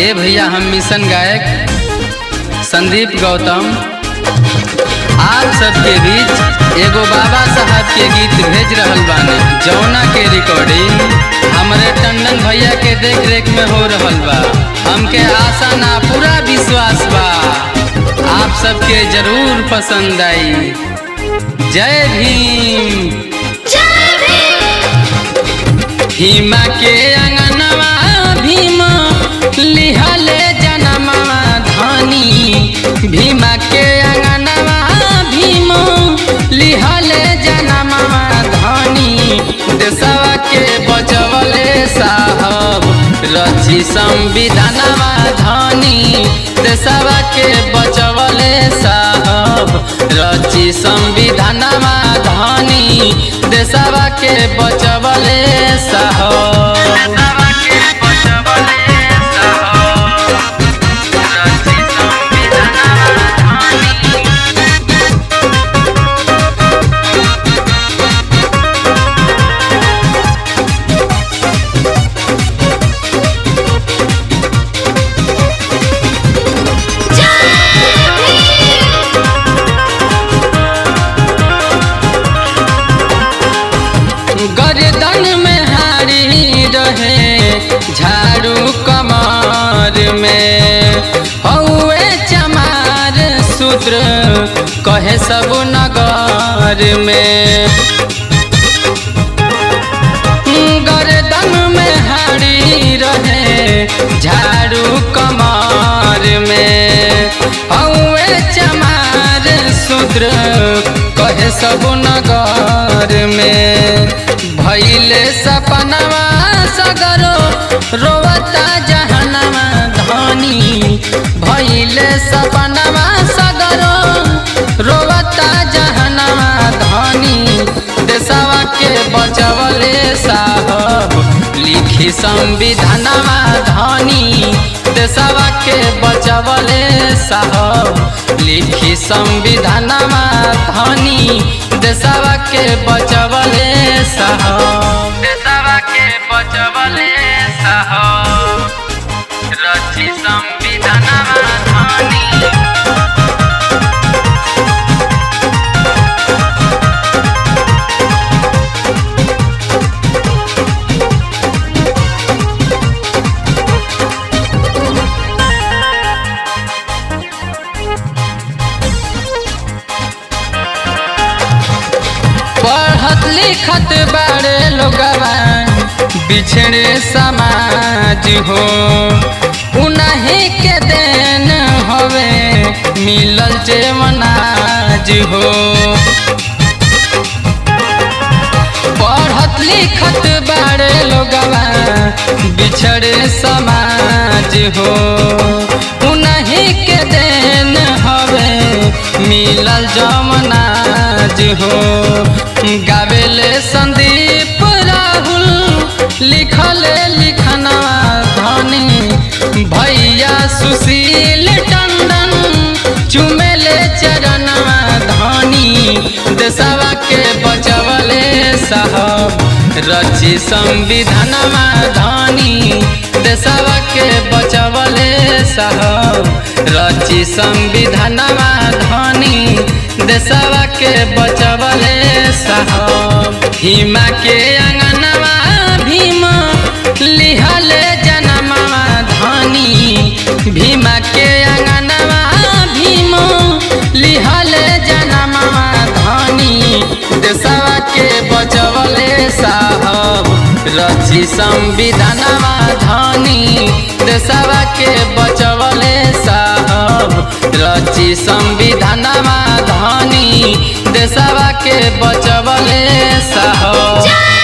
ए भैया हम मिशन गायक संदीप गौतम आप सबके बीच एगो बाबा साहब के गीत भेज रहल बानी, जौना के रिकॉर्डिंग हमारे टंडन भैया के देख रेख में हो रहल बा। हमके आशा ना पूरा विश्वास बा आप सबके जरूर पसंद आई। जय भीम। भीमा के अंगनवा भीम लिहले जनमवा धनी, भीमा के अंगनवा भीम लिहले जनमवा धनी, देशवा के बचवले साहब रची संविधानवा धनी, देशवा के बचवले साहब रची संविधानवा धनी, देशवा के बचवले साहब। गर्दन में हारी रहे झाड़ू कमर में, हौवे चमार सूत्र कहे सब नगर में। गर्दन में हारी रहे झाड़ू कमर में, हौवे चमार सूत्र कहे सब नगर में। भइले सपनवा सगरो रोवता जहनवा धनी, भइले सपनवा सगरो रोवता जहनवा धनी, देशवा के बचवले साहब लिखी संविधानवा धनी, देशवा के बचवले साहब लिखी संविधानवा धनी, देशवा के बचवले साहब, देशवा के बचवले साहब रची संविधानवा धनी। पढ़त लिखत बड़े लोगवा बिछड़े समाज हो, उन्हीं के देन हवे मिलल जेवनाज हो। पढ़त लिखत बड़े लोगवा बिछड़े समाज हो, उन्हीं के देन हवे मिलल जमनाज हो। गावेले संदीप राहुल लिखले लिखनवा धनी, भैया सुशील टंडन चुमेले चरणवा धनी, देशवा के बचवले साहब रची संविधानवा धनी, देशवा के बचवले साहब रची संविधानवा धनी, देशवा के बचवले साहब। भीमा के अंगनवा भीम लिहले जनमवा धनी, भीमा के अंगनवा भीम लिहले जनमवा धनी, देशवा के बचवले साहब रची संविधानवा धनी, देशवा के बचवले साहब रची संविधानवा धनी, देशवा के बचवले साहब।